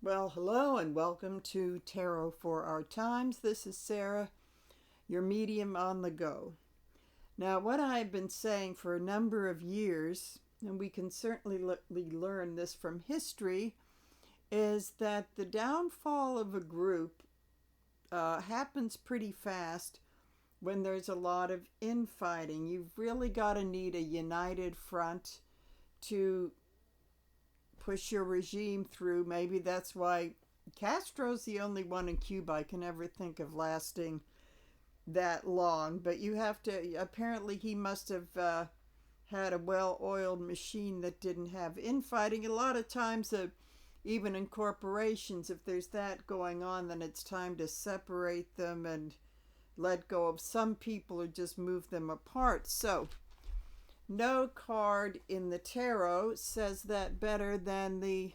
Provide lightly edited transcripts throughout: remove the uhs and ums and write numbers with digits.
Well, hello and welcome to Tarot for Our Times. This is Sarah, your medium on the go. Now, what I've been saying for a number of years, and we can certainly learn this from history, is that the downfall of a group happens pretty fast when there's a lot of infighting. You've really got to need a united front to push your regime through. Maybe that's why Castro's the only one in Cuba I can ever think of lasting that long. But you have to, apparently, he must have had a well oiled machine that didn't have infighting. A lot of times, even in corporations, if there's that going on, then it's time to separate them and let go of some people or just move them apart. So, no card in the tarot says that better than the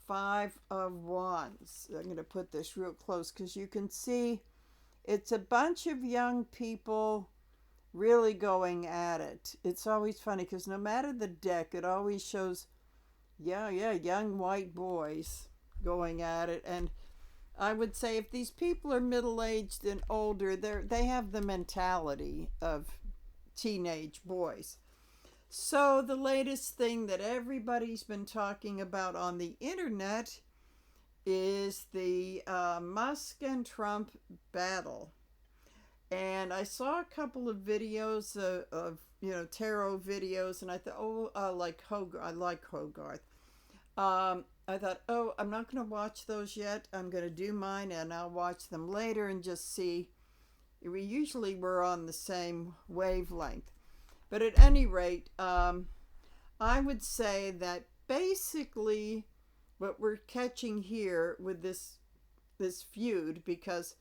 Five of Wands. I'm going to put this real close because you can see it's a bunch of young people really going at it. It's always funny because no matter the deck, it always shows, young white boys going at it. And I would say if these people are middle-aged and older, they have the mentality of teenage boys. So the latest thing that everybody's been talking about on the internet is the Musk and Trump battle. And I saw a couple of videos of tarot videos, and I thought, I like Hogarth. I thought, I'm not going to watch those yet. I'm going to do mine, and I'll watch them later and just see. We're on the same wavelength. But at any rate, I would say that basically what we're catching here with this feud, because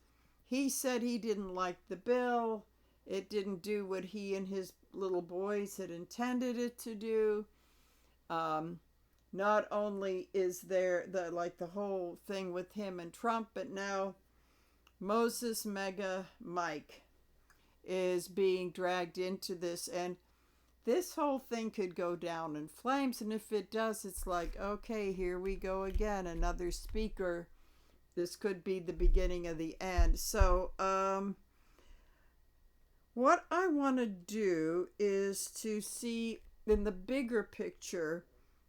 he said he didn't like the bill, it didn't do what he and his little boys had intended it to do. Not only is there the whole thing with him and Trump, but now Moses Mega Mike is being dragged into this, and this whole thing could go down in flames. And if it does, it's like, okay, here we go again, another speaker. This could be the beginning of the end. So what I want to do is to see in the bigger picture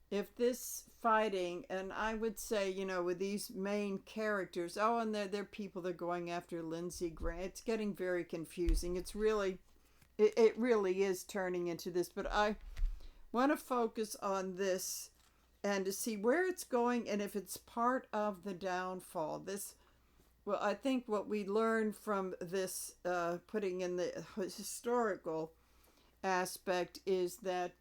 if this fighting, and I would say, with these main characters, and they're people that are going after Lindsey Graham. It's getting very confusing. It really is turning into this, but I want to focus on this and to see where it's going and if it's part of the downfall. I think what we learned from this, putting in the historical aspect, is that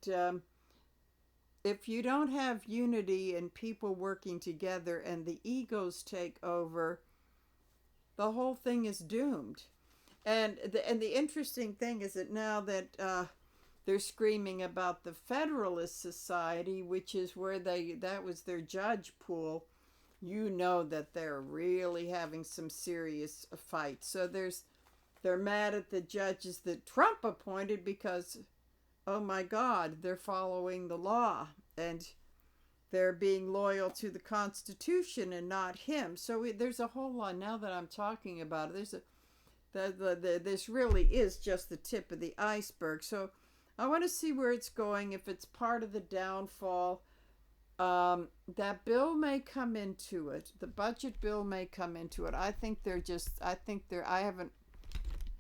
if you don't have unity and people working together and the egos take over, the whole thing is doomed. And the interesting thing is that now that they're screaming about the Federalist Society, which is where that was their judge pool, that they're really having some serious fights. So they're mad at the judges that Trump appointed because, oh my God, they're following the law and they're being loyal to the Constitution and not him. So there's a whole lot. Now that I'm talking about it, this really is just the tip of the iceberg. So I want to see where it's going, if it's part of the downfall. That bill may come into it. The budget bill may come into it.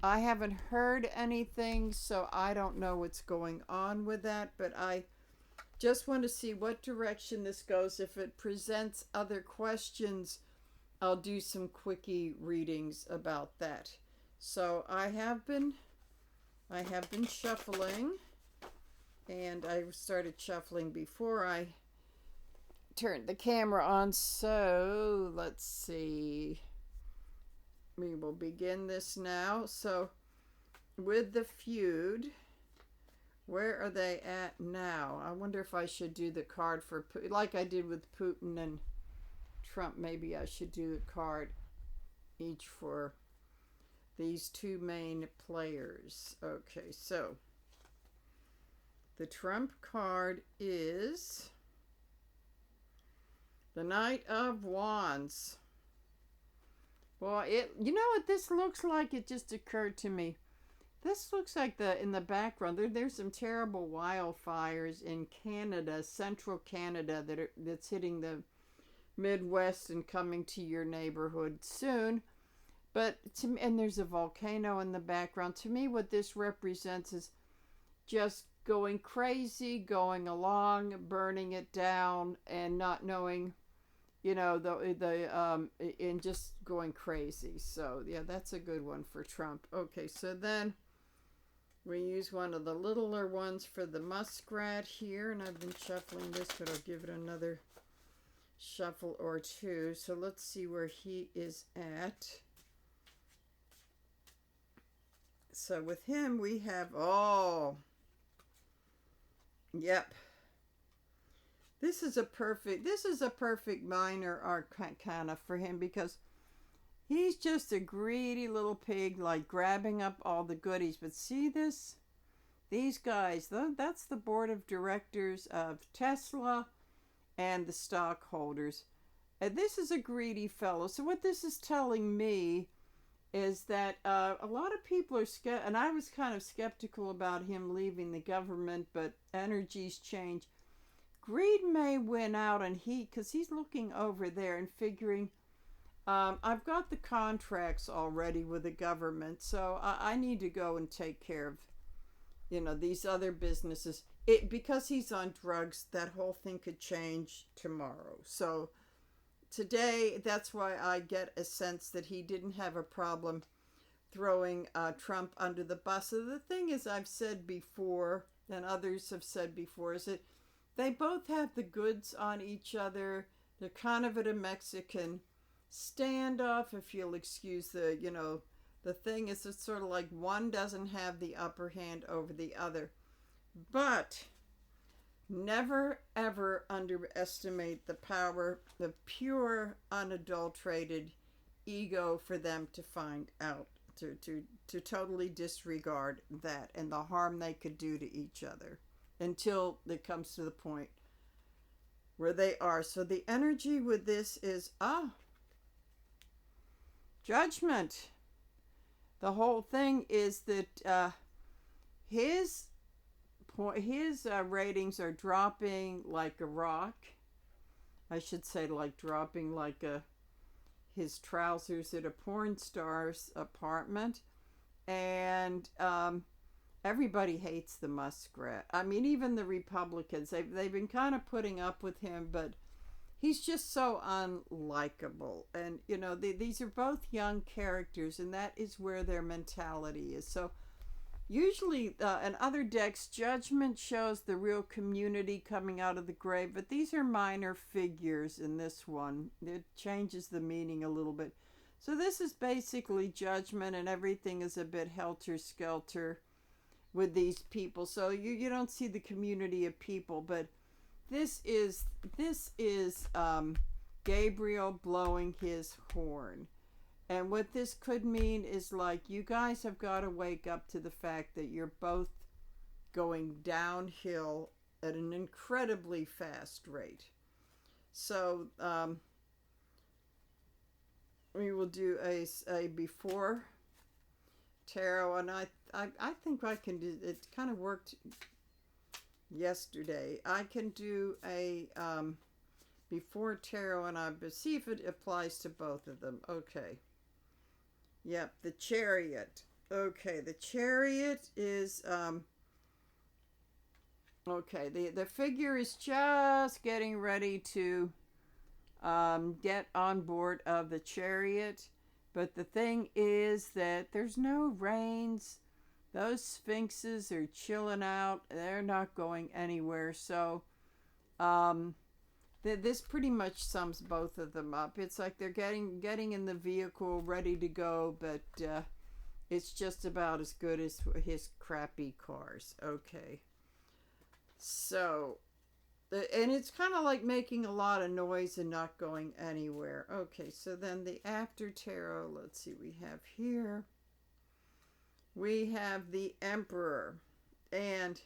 I haven't heard anything, so I don't know what's going on with that, but I just want to see what direction this goes. If it presents other questions, I'll do some quickie readings about that. So I have been shuffling, and I started shuffling before I turned the camera on. So let's see. We will begin this now. So with the feud, where are they at now? I wonder if I should do the card for, like I did with Putin and Trump. Maybe I should do a card each for these two main players. Okay, so the Trump card is The Knight of Wands. Well, you know what this looks like? It just occurred to me. This looks like in the background, there's some terrible wildfires in Canada, central Canada, that's hitting the Midwest and coming to your neighborhood soon. But and there's a volcano in the background. To me, what this represents is just going crazy, going along, burning it down, and not knowing, and just going crazy. So yeah, that's a good one for Trump. Okay, so then we use one of the littler ones for the muskrat here, and I've been shuffling this, but I'll give it another shuffle or two. So let's see where he is at. So with him, we have, yep. This is a perfect minor arcana for him, because he's just a greedy little pig, like grabbing up all the goodies. But see this? These guys, that's the board of directors of Tesla and the stockholders. And this is a greedy fellow. So what this is telling me is that a lot of people are and I was kind of skeptical about him leaving the government, but energies change. Greed may win out, and because he's looking over there and figuring, I've got the contracts already with the government, so I need to go and take care of, these other businesses. Because he's on drugs, that whole thing could change tomorrow. So today, that's why I get a sense that he didn't have a problem throwing Trump under the bus. So the thing is, I've said before, and others have said before, is that they both have the goods on each other. They're kind of at a Mexican standoff, if you'll excuse the thing is, it's sort of like one doesn't have the upper hand over the other. But never, ever underestimate the power, the pure, unadulterated ego for them to find out, to totally disregard that and the harm they could do to each other until it comes to the point where they are. So the energy with this is, judgment. The whole thing is that his ratings are dropping like a rock. I should say, like dropping like his trousers at a porn star's apartment. And everybody hates the muskrat. I mean, even the Republicans, they've been kind of putting up with him, but he's just so unlikable. And, these are both young characters, and that is where their mentality is. So usually in other decks, judgment shows the real community coming out of the grave, but these are minor figures in this one. It changes the meaning a little bit. So this is basically judgment, and everything is a bit helter-skelter with these people. So you don't see the community of people, but this is Gabriel blowing his horn. And what this could mean is, like, you guys have got to wake up to the fact that you're both going downhill at an incredibly fast rate. So we will do a before tarot, and I think I can do it. Kind of worked yesterday. I can do a before tarot, and I see if it applies to both of them. Okay. Yep, the Chariot. Okay, the Chariot is okay. The figure is just getting ready to get on board of the Chariot, but the thing is that there's no rains. Those sphinxes are chilling out. They're not going anywhere. So this pretty much sums both of them up. It's like they're getting in the vehicle ready to go, but it's just about as good as his crappy cars. Okay. So, and it's kind of like making a lot of noise and not going anywhere. Okay, so then the after tarot, let's see, we have here. We have the Emperor, and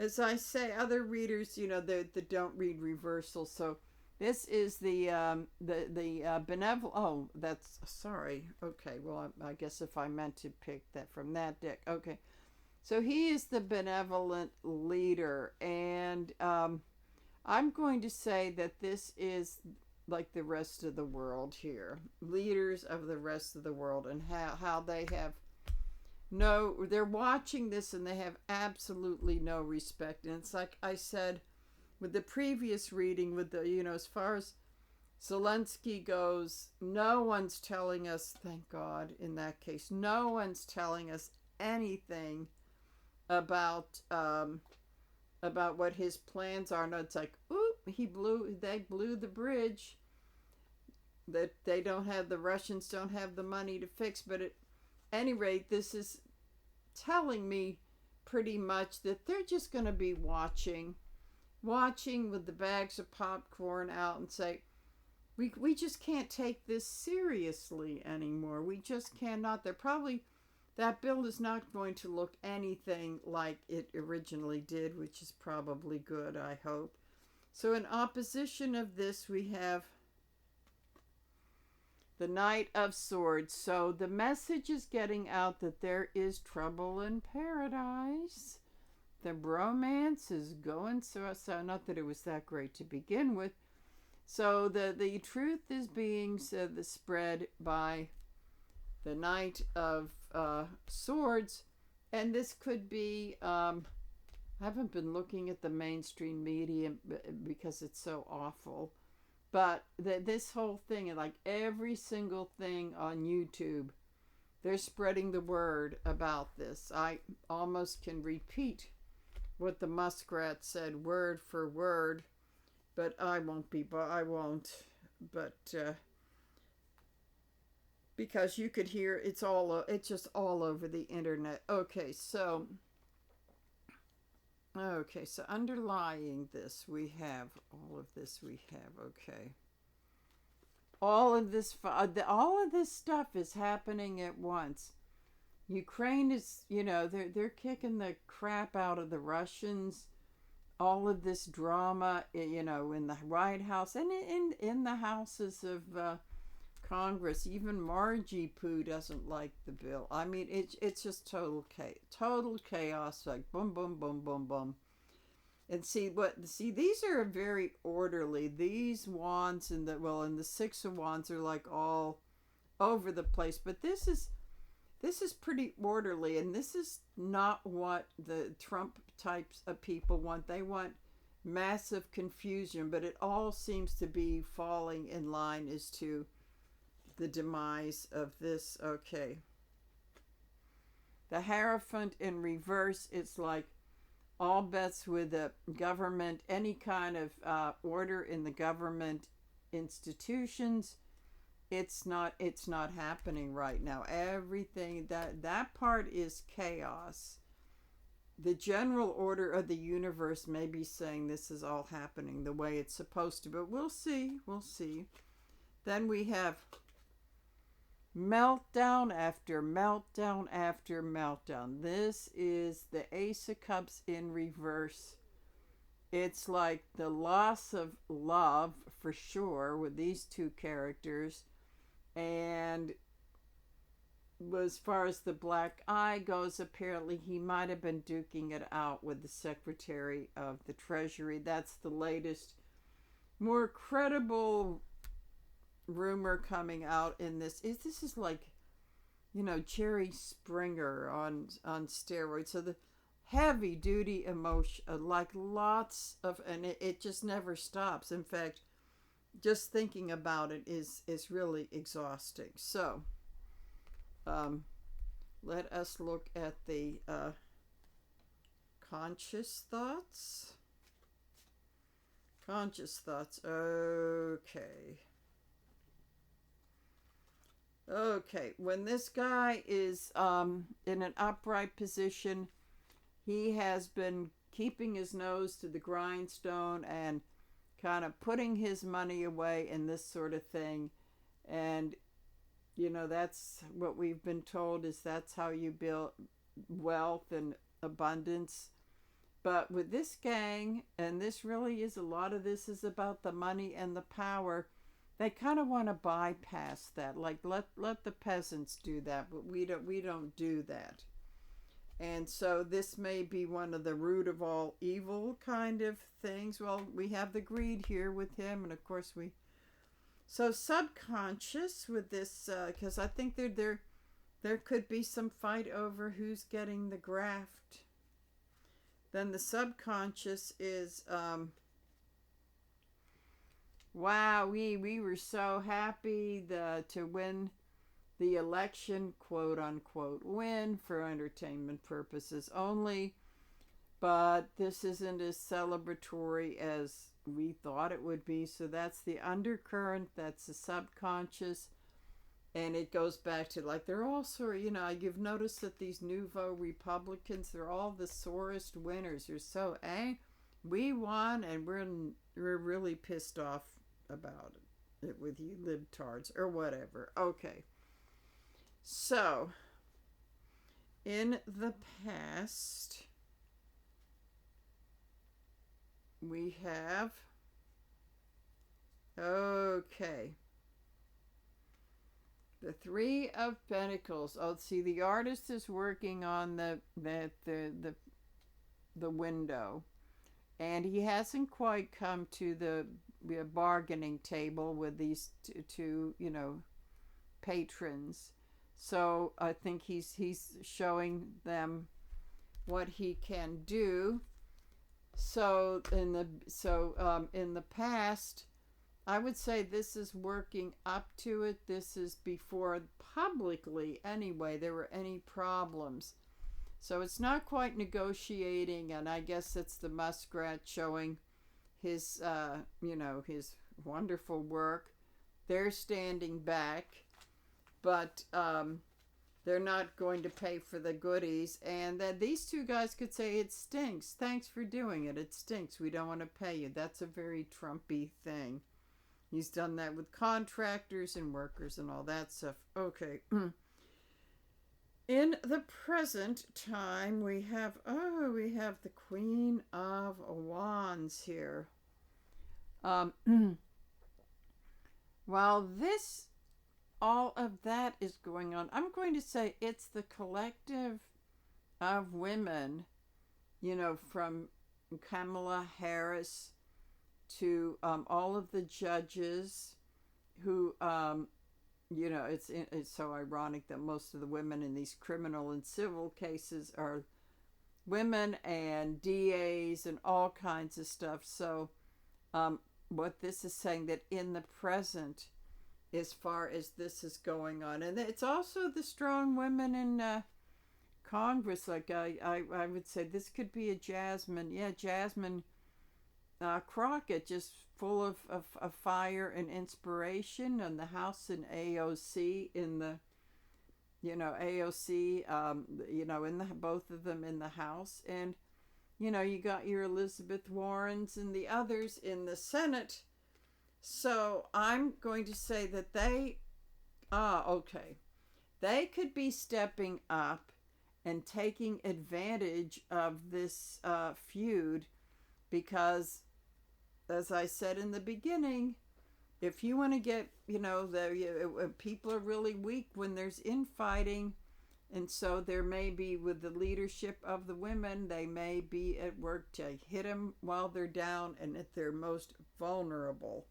as I say, other readers, they don't read reversal. So this is the benevolent. Oh, that's sorry. Okay, well, I guess if I meant to pick that from that deck. Okay, so he is the benevolent leader, and I'm going to say that this is like the rest of the world here, leaders of the rest of the world, and how they have no, they're watching this and they have absolutely no respect. And it's like I said with the previous reading, with the, as far as Zelensky goes, no one's telling us, thank God in that case, no one's telling us anything about what his plans are. No, it's like, oop, they blew the bridge that the Russians don't have the money to fix. But at any rate, this is telling me pretty much that they're just going to be watching with the bags of popcorn out and say, we just can't take this seriously anymore. We just cannot. That bill is not going to look anything like it originally did, which is probably good, I hope. So in opposition of this, we have the Knight of Swords. So the message is getting out that there is trouble in paradise. The bromance is going so not that it was that great to begin with. So the truth is being spread by the Knight of Swords, and this could be. I haven't been looking at the mainstream media because it's so awful. But this whole thing, like every single thing on YouTube, they're spreading the word about this. I almost can repeat what the muskrat said word for word, but I won't. But because you could hear it's just all over the internet. Okay, so underlying this, we have all of this. All of this stuff is happening at once. Ukraine is, they're kicking the crap out of the Russians. All of this drama, in the White House and in the houses of Congress. Even Margie Poo doesn't like the bill. I mean, it's just total chaos. Like boom, boom, boom, boom, boom. And see, these are very orderly. These wands and the Six of Wands are like all over the place. But this is pretty orderly, and this is not what the Trump types of people want. They want massive confusion, but it all seems to be falling in line as to the demise of this. Okay. The Hierophant in reverse, it's like all bets with the government, any kind of order in the government institutions. It's not happening right now. Everything that part is chaos. The general order of the universe may be saying this is all happening the way it's supposed to, but we'll see. Then we have meltdown after meltdown after meltdown. This is the Ace of Cups in reverse. It's like the loss of love for sure with these two characters. And as far as the Black Eye goes, apparently he might have been duking it out with the Secretary of the Treasury. That's the latest, more credible rumor coming out in this. This is like, Jerry Springer on steroids. So the heavy duty emotion, like lots of, and it just never stops. In fact, just thinking about it is really exhausting. So let us look at the conscious thoughts. Okay, when this guy is in an upright position, he has been keeping his nose to the grindstone and kind of putting his money away and this sort of thing. And, that's what we've been told, is that's how you build wealth and abundance. But with this gang, and this really is, a lot of this is about the money and the power, they kind of want to bypass that. Like, let the peasants do that, but we don't do that. And so this may be one of the root of all evil kind of things. Well, we have the greed here with him, and of course so subconscious with this, because I think there could be some fight over who's getting the graft. Then the subconscious is, wow, we were so happy to win the election, quote unquote, win for entertainment purposes only. But this isn't as celebratory as we thought it would be. So that's the undercurrent, that's the subconscious. And it goes back to, like, they're all sort of, you've noticed that these nouveau Republicans, they're all the sorest winners. They're so, we won, and we're really pissed off about it with you libtards or whatever. Okay. So, in the past, we have, okay, the Three of Pentacles. Oh, see, the artist is working on the window, and he hasn't quite come to the bargaining table with these two patrons. So I think he's showing them what he can do. So in the past, I would say this is working up to it. This is before publicly, anyway, there were any problems. So it's not quite negotiating, and I guess it's the muskrat showing his, his wonderful work. They're standing back, but they're not going to pay for the goodies. And then these two guys could say, it stinks. Thanks for doing it. It stinks. We don't want to pay you. That's a very Trumpy thing. He's done that with contractors and workers and all that stuff. Okay. In the present time, we have the Queen of Wands here. While all of that is going on, I'm going to say it's the collective of women, from Kamala Harris to all of the judges who, it's so ironic that most of the women in these criminal and civil cases are women, and DAs and all kinds of stuff. So what this is saying, that in the present, as far as this is going on, and it's also the strong women in Congress. Like I would say this could be a Jasmine Crockett, just full of fire and inspiration, and the House and AOC in the, AOC, in the both of them in the House, and you got your Elizabeth Warrens and the others in the Senate. So I'm going to say that they could be stepping up and taking advantage of this feud, because, as I said in the beginning, if you want to get, people are really weak when there's infighting, and so there may be, with the leadership of the women, they may be at work to hit them while they're down and at their most vulnerable.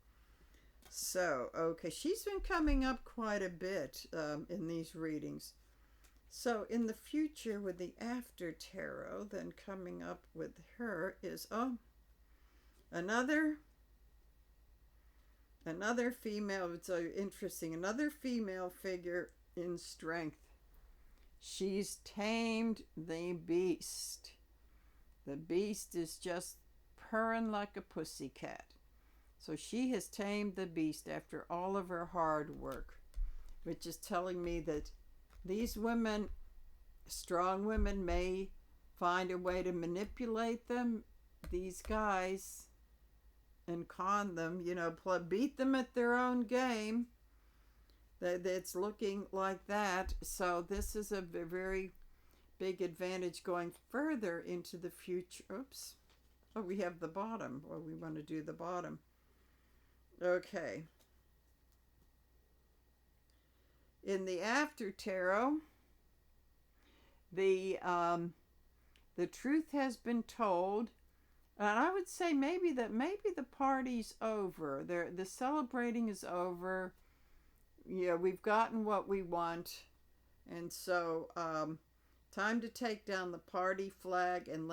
So, okay, she's been coming up quite a bit in these readings. So in the future, with the After Tarot, then coming up with her is, another female. It's interesting. Another female figure in strength. She's tamed the beast. The beast is just purring like a pussycat. So she has tamed the beast after all of her hard work, which is telling me that these women, strong women, may find a way to manipulate these guys, and con them, beat them at their own game. It's looking like that. So this is a very big advantage going further into the future. Oops. Oh, we have the bottom. Well, we want to do the bottom. Okay. In the after tarot, the truth has been told, and I would say maybe the party's over. The celebrating is over. Yeah, we've gotten what we want, and so time to take down the party flag and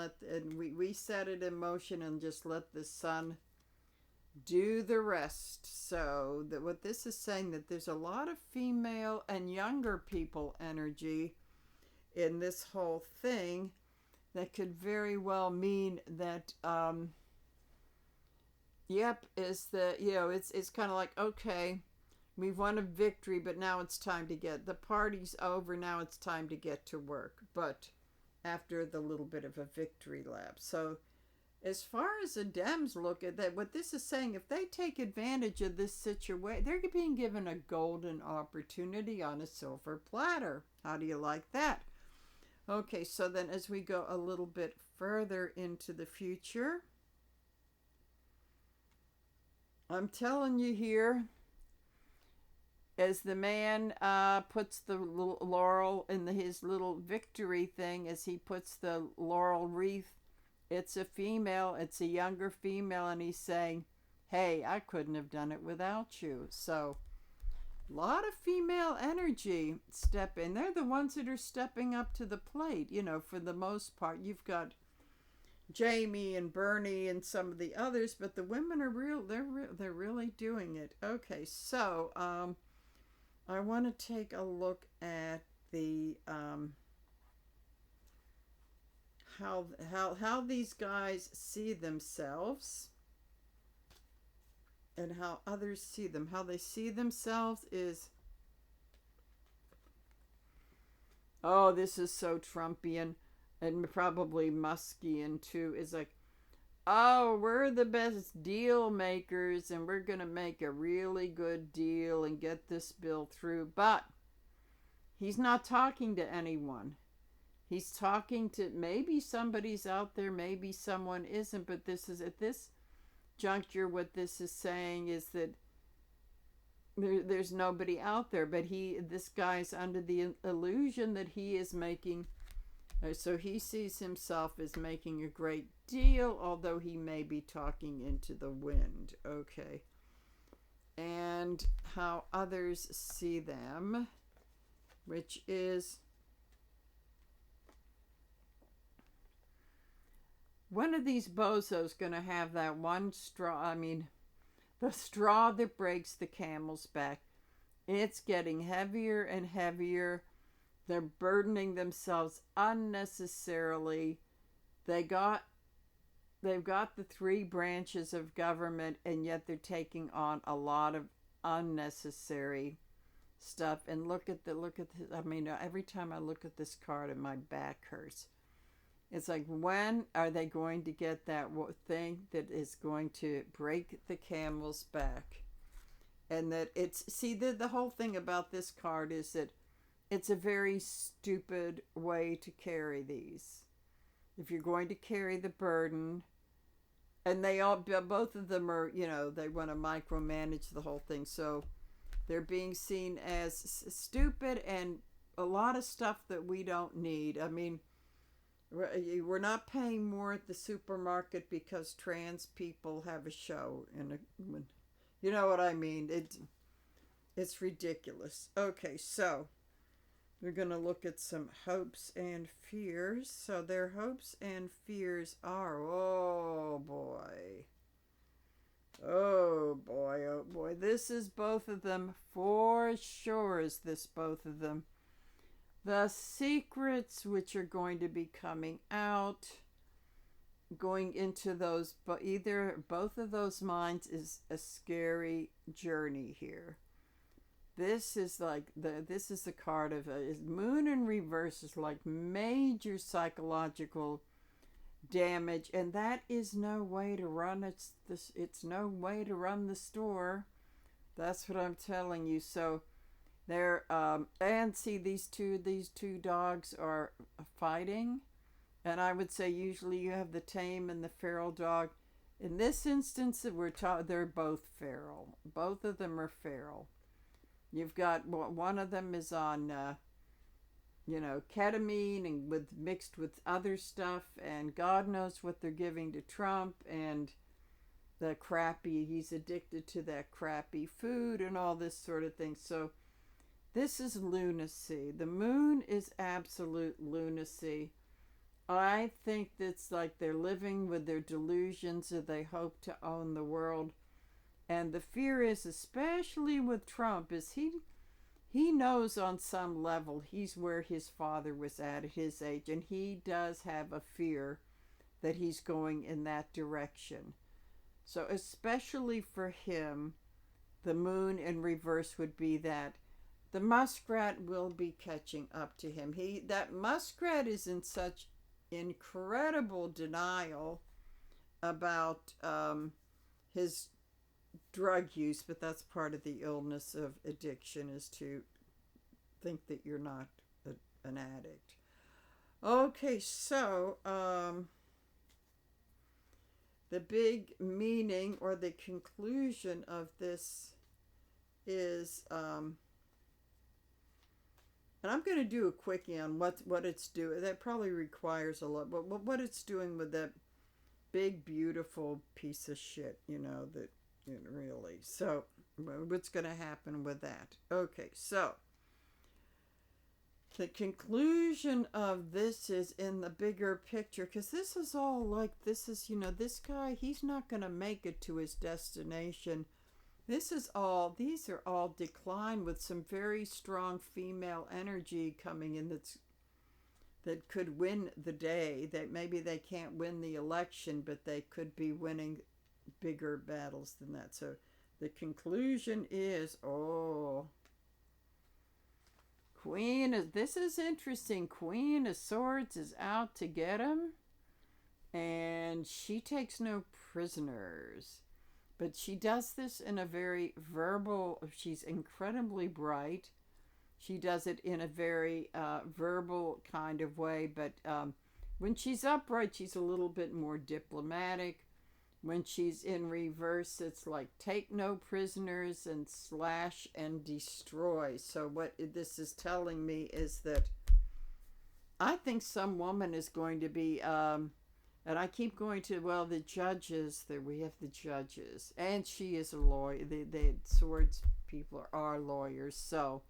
we set it in motion and just let the sun do the rest. So what this is saying, that there's a lot of female and younger people energy in this whole thing that could very well mean that it's kind of like, okay, we've won a victory, but now it's time to the party's over, now it's time to get to work, but after the little bit of a victory lap. So as far as the Dems look at that, what this is saying, if they take advantage of this situation, they're being given a golden opportunity on a silver platter. How do you like that? Okay, so then as we go a little bit further into the future, I'm telling you here, as the man puts the laurel in his little victory thing, as he puts the laurel wreath, it's a female, it's a younger female, and he's saying, hey, I couldn't have done it without you. So a lot of female energy step in. They're the ones that are stepping up to the plate, for the most part. You've got Jamie and Bernie and some of the others, but the women are they're really doing it. Okay, so I want to take a look at the how these guys see themselves and how others see them. How they see themselves is, oh, this is so Trumpian and probably Muskian too, is like, oh, we're the best deal makers and we're going to make a really good deal and get this bill through. But he's not talking to anyone. He's talking to, maybe somebody's out there, maybe someone isn't, but this is, at this juncture, what this is saying is that there's nobody out there, but this guy's under the illusion that he is making, so he sees himself as making a great deal, although he may be talking into the wind. Okay. And how others see them, which is, when are these bozos going to have that one straw? I mean, the straw that breaks the camel's back. It's getting heavier and heavier. They're burdening themselves unnecessarily. They've got the 3 branches of government, and yet they're taking on a lot of unnecessary stuff. And look at I mean, every time I look at this card, and my back hurts. It's like, when are they going to get that thing that is going to break the camel's back? And that the whole thing about this card is that it's a very stupid way to carry these. If you're going to carry the burden, and both of them are, they want to micromanage the whole thing. So they're being seen as stupid and a lot of stuff that we don't need. I mean, we're not paying more at the supermarket because trans people have a show, you know what I mean? It's ridiculous. Okay, so we're going to look at some hopes and fears. So their hopes and fears are, oh boy, oh boy. This is both of them for sure. Is this both of them? The secrets which are going to be coming out, going into those, but both of those minds is a scary journey here. This is like the card of moon in reverse is like major psychological damage, and that is no way to run. It's no way to run the store. That's what I'm telling you. So They're and see these two dogs are fighting, and I would say usually you have the tame and the feral dog. In this instance, they're both feral. Both of them are feral. You've got one of them is on ketamine and with mixed with other stuff, and God knows what they're giving to Trump, and he's addicted to that crappy food and all this sort of thing. So this is lunacy. The moon is absolute lunacy. I think it's like they're living with their delusions, or they hope to own the world. And the fear is, especially with Trump, is he knows on some level he's where his father was at his age, and he does have a fear that he's going in that direction. So especially for him, the moon in reverse would be that the muskrat will be catching up to him. That muskrat is in such incredible denial about his drug use, but that's part of the illness of addiction, is to think that you're not an addict. Okay, so the big meaning or the conclusion of this is, and I'm going to do a quickie on what it's doing. That probably requires a lot, but what it's doing with that big, beautiful piece of shit, that really. So, what's going to happen with that? Okay, so the conclusion of this is in the bigger picture, because this is this guy, he's not going to make it to his destination. These are all decline with some very strong female energy coming in that could win the day. That maybe they can't win the election, but they could be winning bigger battles than that. So the conclusion is, this is interesting. Queen of Swords is out to get him, and she takes no prisoners. But she does this in a very she's incredibly bright. She does it in a very verbal kind of way, but when she's upright, she's a little bit more diplomatic. When she's in reverse, it's like take no prisoners and slash and destroy. So what this is telling me is that I think some woman is going to be, and I keep going to, the judges, we have the judges, and she is a lawyer. The swords people are lawyers. So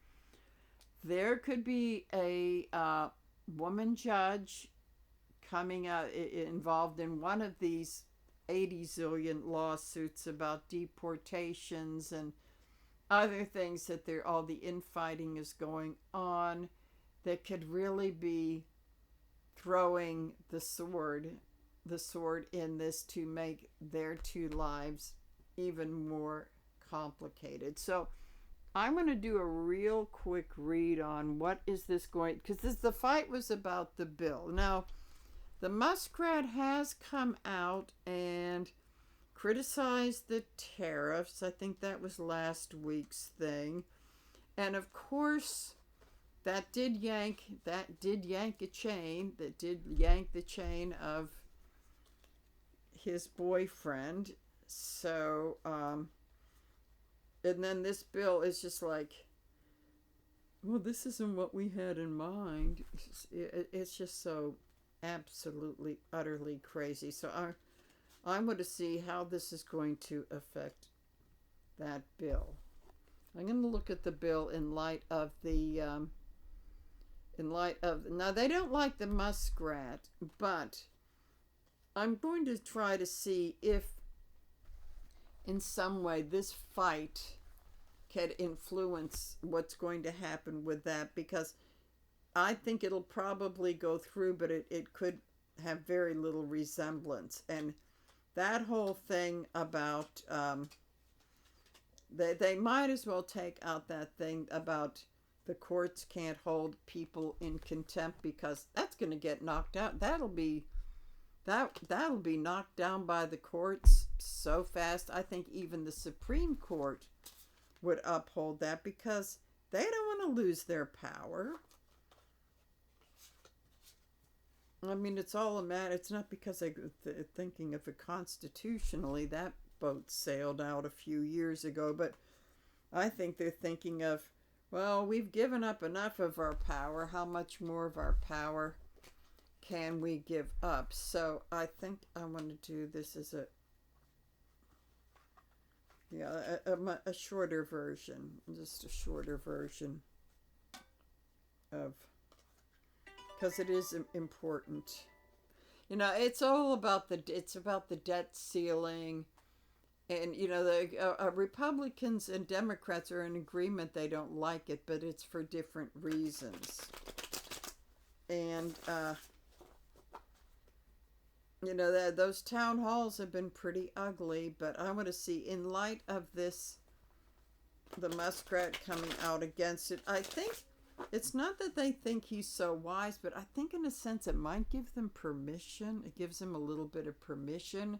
there could be a woman judge coming out involved in one of these 80 zillion lawsuits about deportations and other things that all the infighting is going on, that could really be throwing the sword in this to make their two lives even more complicated. So I'm going to do a real quick read on what is this going, because the fight was about the bill. Now, the muskrat has come out and criticized the tariffs. I think that was last week's thing. And of course, that did yank a chain. That did yank the chain of his boyfriend. So, and then this bill is just like, this isn't what we had in mind. It's just so absolutely, utterly crazy. So I'm going to see how this is going to affect that bill. I'm going to look at the bill in light of now they don't like the muskrat, but I'm going to try to see if in some way this fight can influence what's going to happen with that, because I think it'll probably go through, but it could have very little resemblance. And that whole thing about they might as well take out that thing about the courts can't hold people in contempt, because that's going to get knocked out. That'll be knocked down by the courts so fast. I think even the Supreme Court would uphold that, because They don't want to lose their power. I mean, it's all a matter. It's not because they're thinking of it constitutionally. That boat sailed out a few years ago. But I think they're thinking of, well, we've given up enough of our power. How much more of our power can we give up? So I think I want to do this as a shorter version. Just a shorter version of, because it is important. You know, it's all about the debt ceiling, and you know the Republicans and Democrats are in agreement. They don't like it, but it's for different reasons. And you know, those town halls have been pretty ugly. But I want to see, in light of this, the muskrat coming out against it. I think it's not that they think he's so wise, but I think in a sense it might give them permission. It gives him a little bit of permission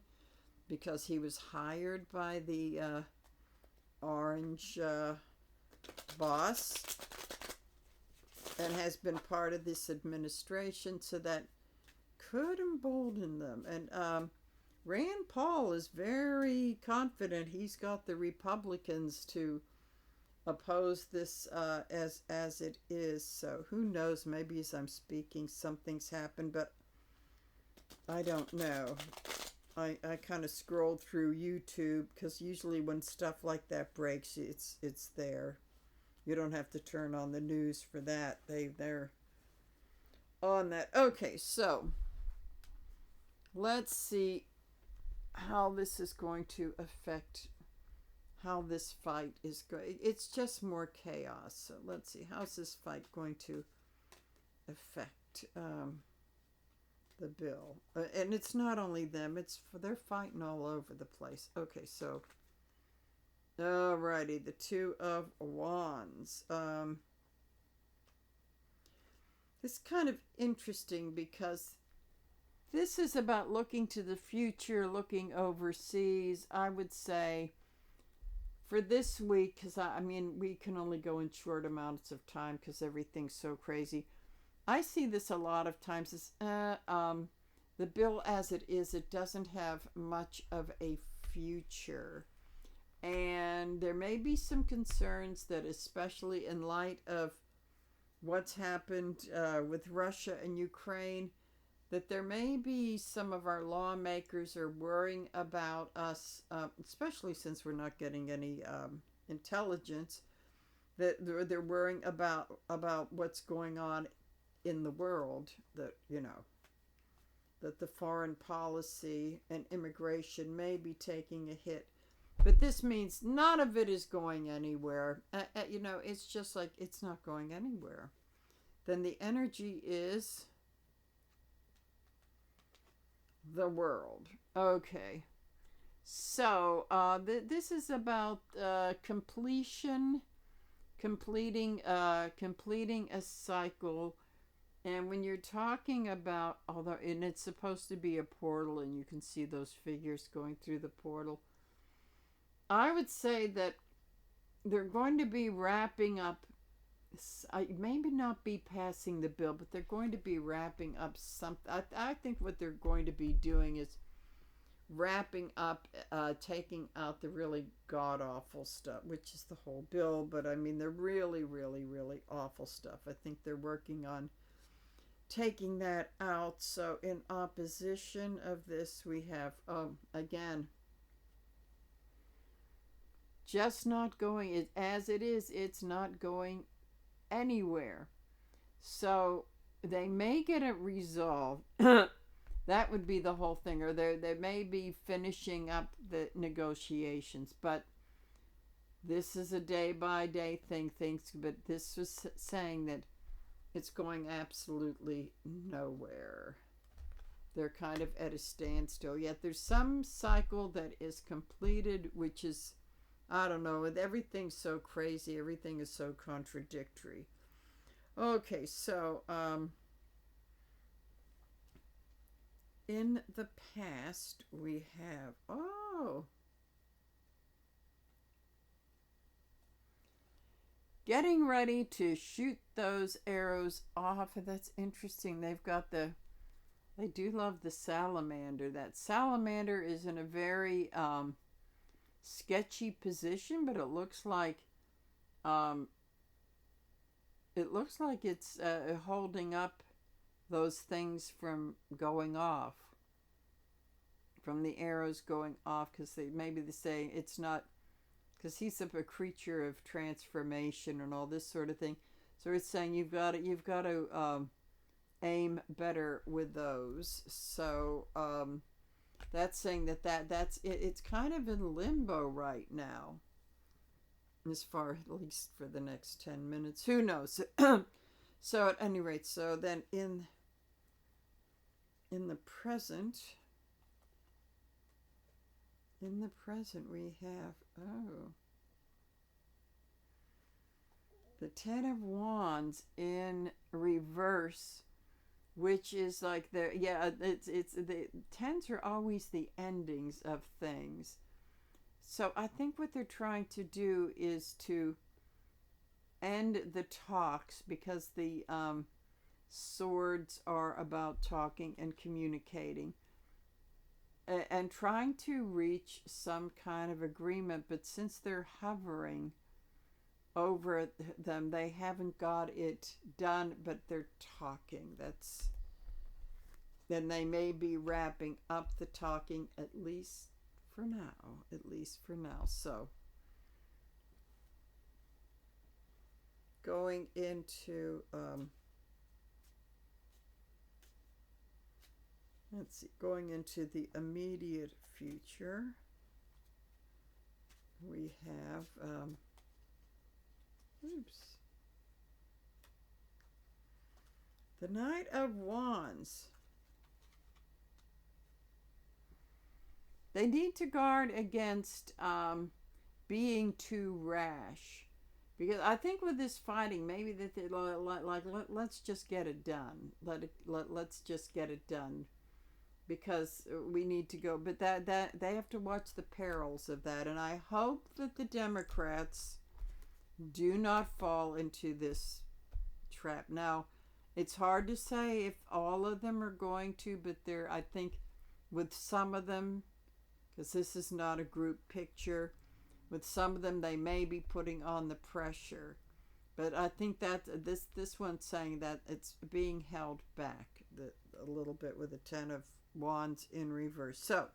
because he was hired by the orange boss and has been part of this administration, so that could embolden them. And Rand Paul is very confident he's got the Republicans to oppose this as it is. So who knows, maybe as I'm speaking something's happened, but I don't know. I kind of scrolled through YouTube, because usually when stuff like that breaks, it's there. You don't have to turn on the news for that. They're on that. Okay, so let's see how this is going to affect how this fight is going. It's just more chaos. So let's see, how's this fight going to affect the bill? And it's not only them, they're fighting all over the place. Okay, so alrighty, the Two of Wands. It's kind of interesting because this is about looking to the future, looking overseas. I would say for this week, because I mean, we can only go in short amounts of time because everything's so crazy. I see this a lot of times as the bill as it is, it doesn't have much of a future. And there may be some concerns that, especially in light of what's happened with Russia and Ukraine, that there may be some of our lawmakers are worrying about us, especially since we're not getting any intelligence, that they're worrying about what's going on in the world, that, you know, that the foreign policy and immigration may be taking a hit. But this means none of it is going anywhere. You know, it's just like it's not going anywhere. Then the energy is the world. Okay. So this is about completing a cycle. And when you're talking about, and it's supposed to be a portal, and you can see those figures going through the portal, I would say that they're going to be wrapping up, maybe not be passing the bill, but they're going to be wrapping up something. I think what they're going to be doing is wrapping up, taking out the really god-awful stuff, which is the whole bill, but I mean the really, really, really awful stuff. I think they're working on taking that out. So in opposition of this, we have, again, just not going, as it is, it's not going anywhere. So they may get it resolved. That would be the whole thing. Or they may be finishing up the negotiations. But this is a day-by-day thing. But this was saying that it's going absolutely nowhere. They're kind of at a standstill. Yet there's some cycle that is completed, which is, I don't know, everything's so crazy, everything is so contradictory. Okay, so in the past we have, getting ready to shoot those arrows off. And that's interesting. They do love the salamander. That salamander is in a very sketchy position, but it looks like it's holding up those things from going off, from the arrows going off, because they say it's not, because he's a creature of transformation and all this sort of thing. So it's saying you've got to aim better with those. So that's saying that's it. It's kind of in limbo right now, as far at least for the next 10 minutes. Who knows? So at any rate, so then in the present we have the Ten of Wands in reverse, which is like it's the tens are always the endings of things. So I think what they're trying to do is to end the talks, because the swords are about talking and communicating and trying to reach some kind of agreement. But since they're hovering over them, they haven't got it done, but they're talking. Then they may be wrapping up the talking, at least for now. So going into going into the immediate future, we have the Knight of Wands. They need to guard against being too rash, because I think with this fighting, maybe that they let's just get it done. Let's just get it done, because we need to go. But that they have to watch the perils of that, and I hope that the Democrats do not fall into this trap. Now, it's hard to say if all of them are going to, but I think with some of them, because this is not a group picture, with some of them they may be putting on the pressure. But I think that this one's saying that it's being held back a little bit with the Ten of Wands in reverse. So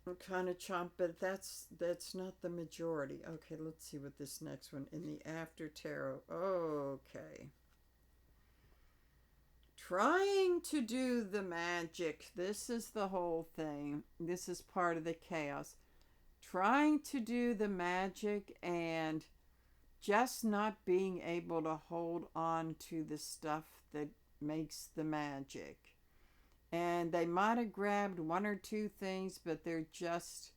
I'm kind of chomped, but that's not the majority. Okay, let's see what this next one in the After Tarot. Okay. Trying to do the magic. This is the whole thing. This is part of the chaos. Trying to do the magic and just not being able to hold on to the stuff that makes the magic. And they might have grabbed one or two things, but they're just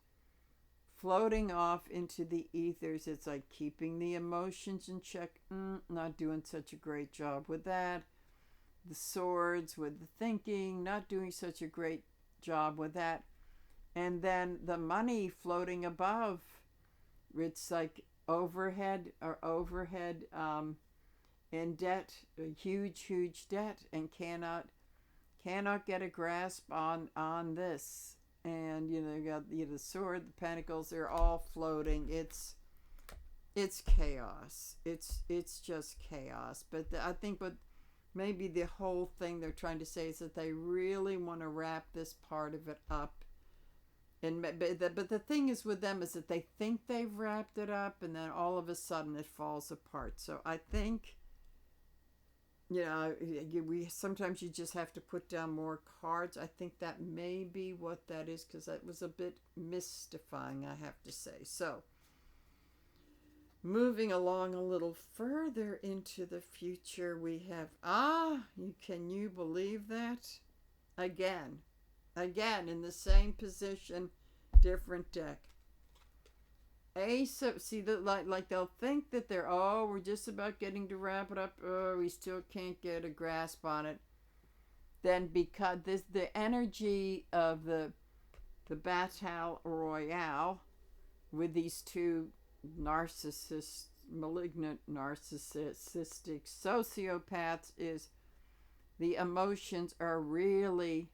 floating off into the ethers. It's like keeping the emotions in check. Not doing such a great job with that. The swords with the thinking, not doing such a great job with that. And then the money floating above, it's like overhead in debt, a huge debt, and cannot get a grasp on this. And you got the sword, the pentacles, they're all floating. It's chaos. It's just chaos. But I think what maybe the whole thing they're trying to say is that they really want to wrap this part of it up. But the thing is with them is that they think they've wrapped it up, and then all of a sudden it falls apart. So I think, sometimes you just have to put down more cards. I think that may be what that is, because that was a bit mystifying, I have to say. So moving along a little further into the future, we have, can you believe that? Again, in the same position, different deck. Ace of, see, like they'll think that we're just about getting to wrap it up. We still can't get a grasp on it. Then because the energy of the Battle Royale with these two narcissist, malignant narcissistic sociopaths is the emotions are really,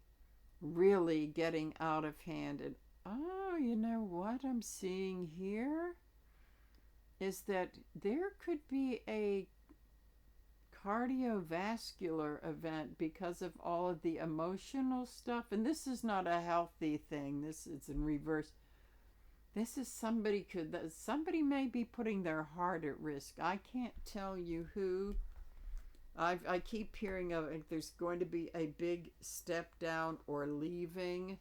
really getting out of hand. And oh, you know what I'm seeing here is that there could be a cardiovascular event because of all of the emotional stuff. And this is not a healthy thing. This is in reverse. This is somebody may be putting their heart at risk. I can't tell you who. I keep hearing of there's going to be a big step down or leaving,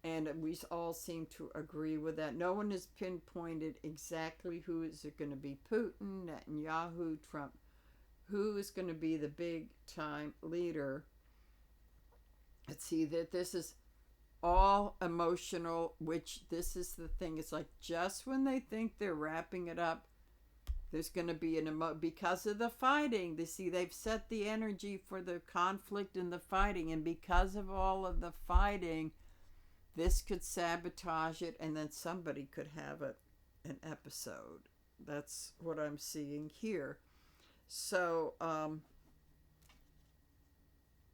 and we all seem to agree with that. No one has pinpointed exactly who is it going to be. Putin, Netanyahu, Trump. Who is going to be the big time leader? Let's see that this is all emotional, which this is the thing. It's like just when they think they're wrapping it up, there's going to be because of the fighting. They've set the energy for the conflict and the fighting, and because of all of the fighting, this could sabotage it, and then somebody could have an episode. That's what I'm seeing here. So,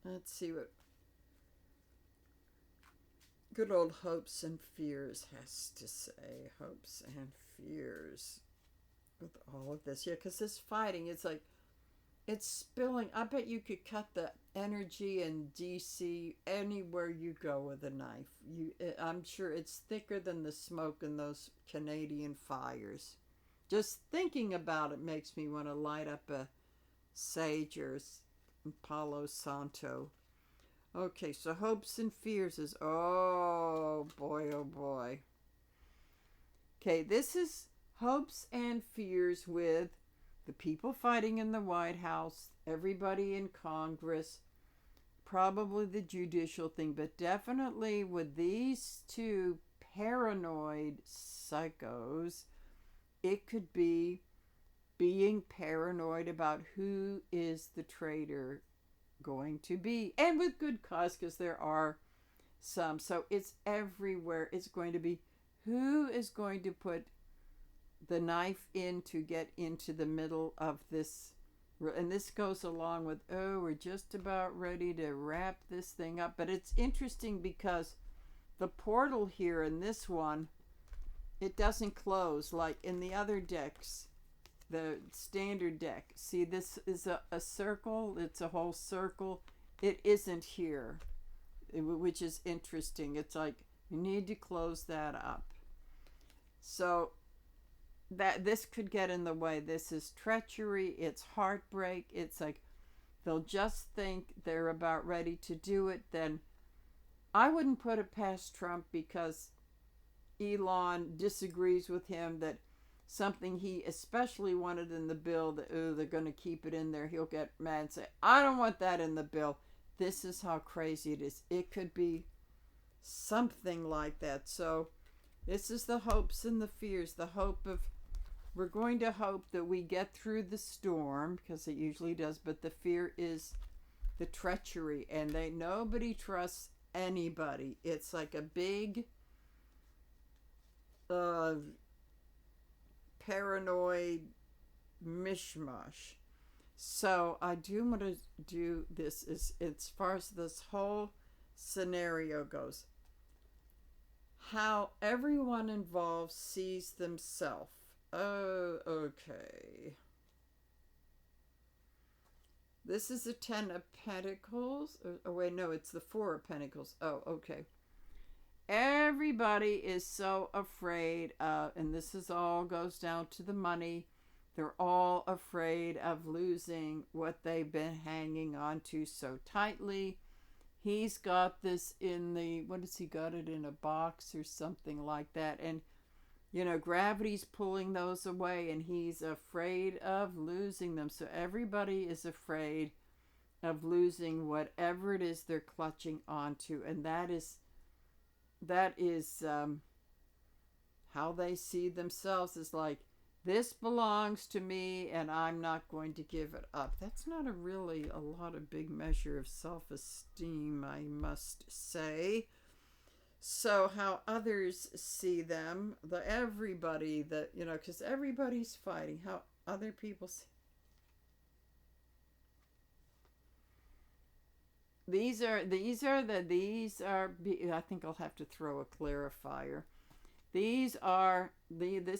let's see what good old Hopes and Fears has to say. Hopes and Fears with all of this. Yeah, because this fighting, it's like, it's spilling. I bet you could cut the energy in DC anywhere you go with a knife. I'm sure it's thicker than the smoke in those Canadian fires. Just thinking about it makes me want to light up a sage or Palo Santo. Okay, so Hopes and Fears is, oh boy. Okay, this is Hopes and Fears with the people fighting in the White House, everybody in Congress, probably the judicial thing, but definitely with these two paranoid psychos, it could be being paranoid about who is the traitor going to be. And with good cause, because there are some. So it's everywhere. It's going to be who is going to put the knife in to get into the middle of this. And this goes along with, we're just about ready to wrap this thing up. But it's interesting because the portal here in this one, it doesn't close like in the other decks, the standard deck. See, this is a circle. It's a whole circle. It isn't here, which is interesting. It's like you need to close that up. So that this could get in the way. This is treachery. It's heartbreak. It's like they'll just think they're about ready to do it. Then I wouldn't put it past Trump because Elon disagrees with him that something he especially wanted in the bill, that they're going to keep it in there. He'll get mad and say, I don't want that in the bill. This is how crazy it is. It could be something like that. So this is the hopes and the fears. The hope of, we're going to hope that we get through the storm, because it usually does, but the fear is the treachery, and nobody trusts anybody. It's like a big paranoid mishmash. So I do want to do this as far as this whole scenario goes, how everyone involved sees themselves. Oh, okay. This is the 10 of Pentacles. Oh, wait, no, it's the 4 of Pentacles. Oh, okay. Everybody is so afraid of, and this is all goes down to the money. They're all afraid of losing what they've been hanging on to so tightly. He's got this in the, what has he got it in a box or something like that? And, you know, gravity's pulling those away, and he's afraid of losing them. So everybody is afraid of losing whatever it is they're clutching onto. And that is how they see themselves, is like, this belongs to me and I'm not going to give it up. That's not really a lot of big measure of self-esteem, I must say. So how others see them, everybody that, because everybody's fighting, how other people see. I think I'll have to throw a clarifier. This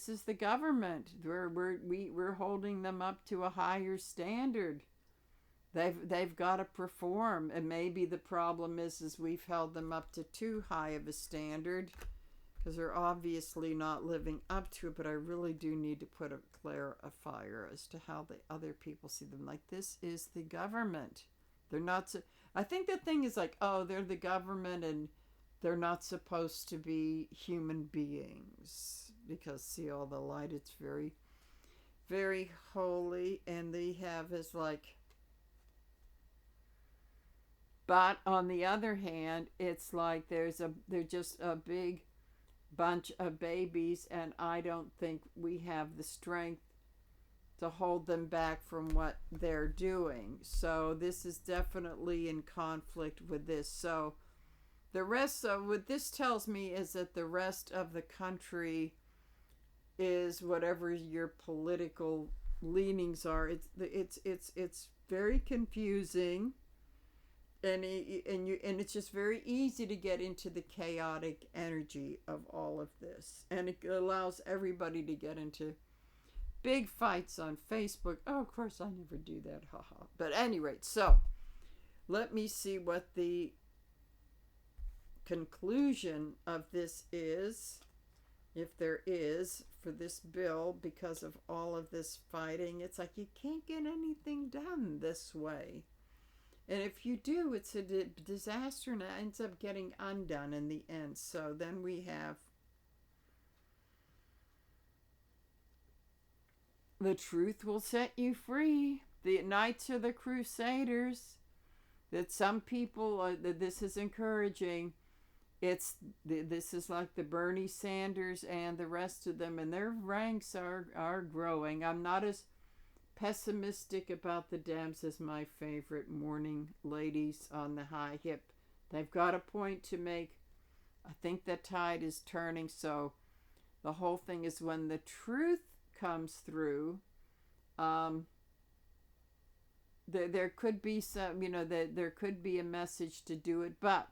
is the government. We're holding them up to a higher standard. They've got to perform, and maybe the problem is we've held them up to too high of a standard because they're obviously not living up to it. But I really do need to put a clarifier as to how the other people see them. Like, this is the government. They're not. I think the thing is like, oh, they're the government and they're not supposed to be human beings because see all the light. It's very, very holy, and they have is like. But on the other hand, it's like they're just a big bunch of babies, and I don't think we have the strength to hold them back from what they're doing. So this is definitely in conflict with this. So the rest of what this tells me is that the rest of the country is whatever your political leanings are. It's very confusing. And it's just very easy to get into the chaotic energy of all of this, and it allows everybody to get into big fights on Facebook. Oh, of course, I never do that, haha. But at any rate, so let me see what the conclusion of this is, if there is, for this bill, because of all of this fighting. It's like you can't get anything done this way. And if you do, it's a disaster, and it ends up getting undone in the end. So then we have the truth will set you free. The Knights are the Crusaders. That some people, that this is encouraging. This is like the Bernie Sanders and the rest of them, and their ranks are growing. I'm not as pessimistic about the Dems as my favorite morning ladies on the high hip. They've got a point to make. I think the tide is turning. So the whole thing is when the truth comes through, there could be some, there could be a message to do it, but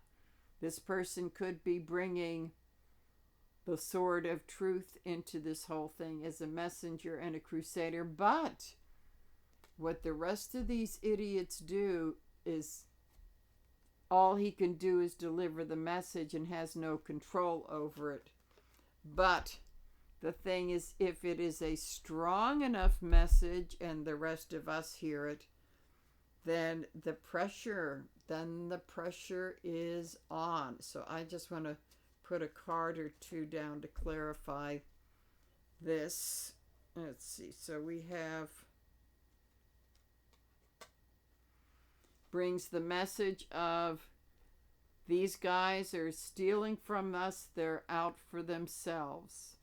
this person could be bringing the sword of truth into this whole thing as a messenger and a crusader. But what the rest of these idiots do is all he can do is deliver the message and has no control over it. But the thing is, if it is a strong enough message and the rest of us hear it, then the pressure is on. So I just want to put a card or two down to clarify this. Let's see. So we have brings the message of these guys are stealing from us. They're out for themselves.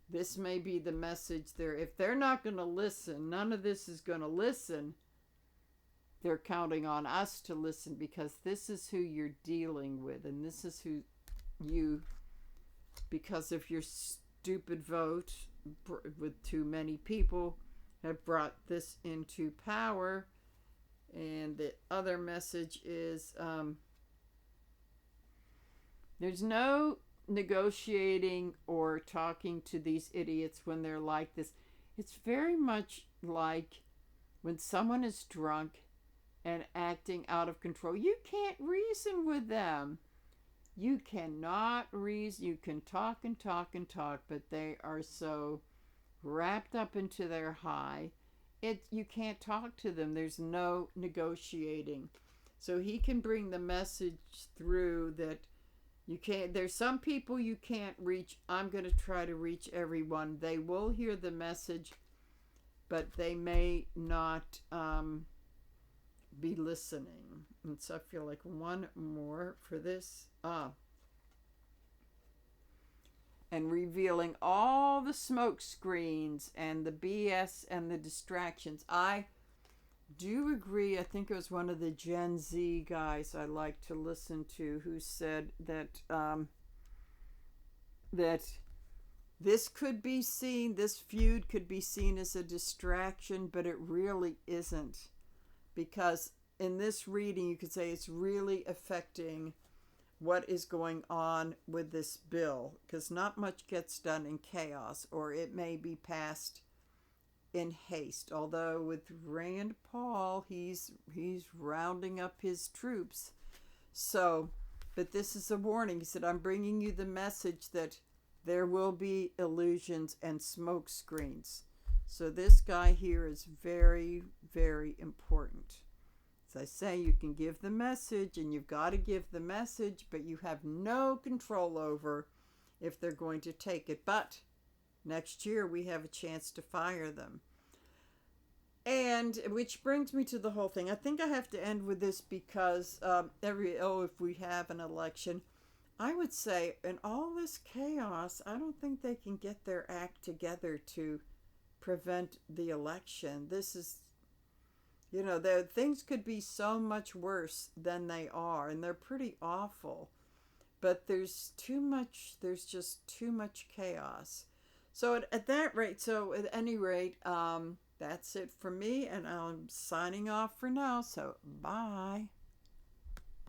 This may be the message there. If they're not going to listen, none of this is going to listen. They're counting on us to listen because this is who you're dealing with, and this is who you, because of your stupid vote with too many people, have brought this into power. And the other message is there's no negotiating or talking to these idiots when they're like this. It's very much like when someone is drunk and acting out of control. You can't reason with them. You cannot reason. You can talk and talk and talk, but they are so wrapped up into their high. You can't talk to them. There's no negotiating. So he can bring the message through that you can't. There's some people you can't reach. I'm going to try to reach everyone. They will hear the message, but they may not be listening. And so I feel like one more for this. And revealing all the smoke screens and the BS and the distractions. do agree. I think it was one of the Gen Z guys I like to listen to who said that that this could be seen, this feud could be seen as a distraction, but it really isn't, because in this reading you could say it's really affecting what is going on with this bill, because not much gets done in chaos, or it may be passed in haste. Although with Rand Paul, he's rounding up his troops. So, but this is a warning. He said, I'm bringing you the message that there will be illusions and smoke screens. So this guy here is very, very important. As I say, you can give the message, and you've got to give the message, but you have no control over if they're going to take it. But next year we have a chance to fire them. And which brings me to the whole thing. I think I have to end with this because if we have an election, I would say in all this chaos, I don't think they can get their act together to prevent the election. This is, things could be so much worse than they are, and they're pretty awful. But there's just too much chaos. So at that rate, at any rate, that's it for me, and I'm signing off for now. So bye.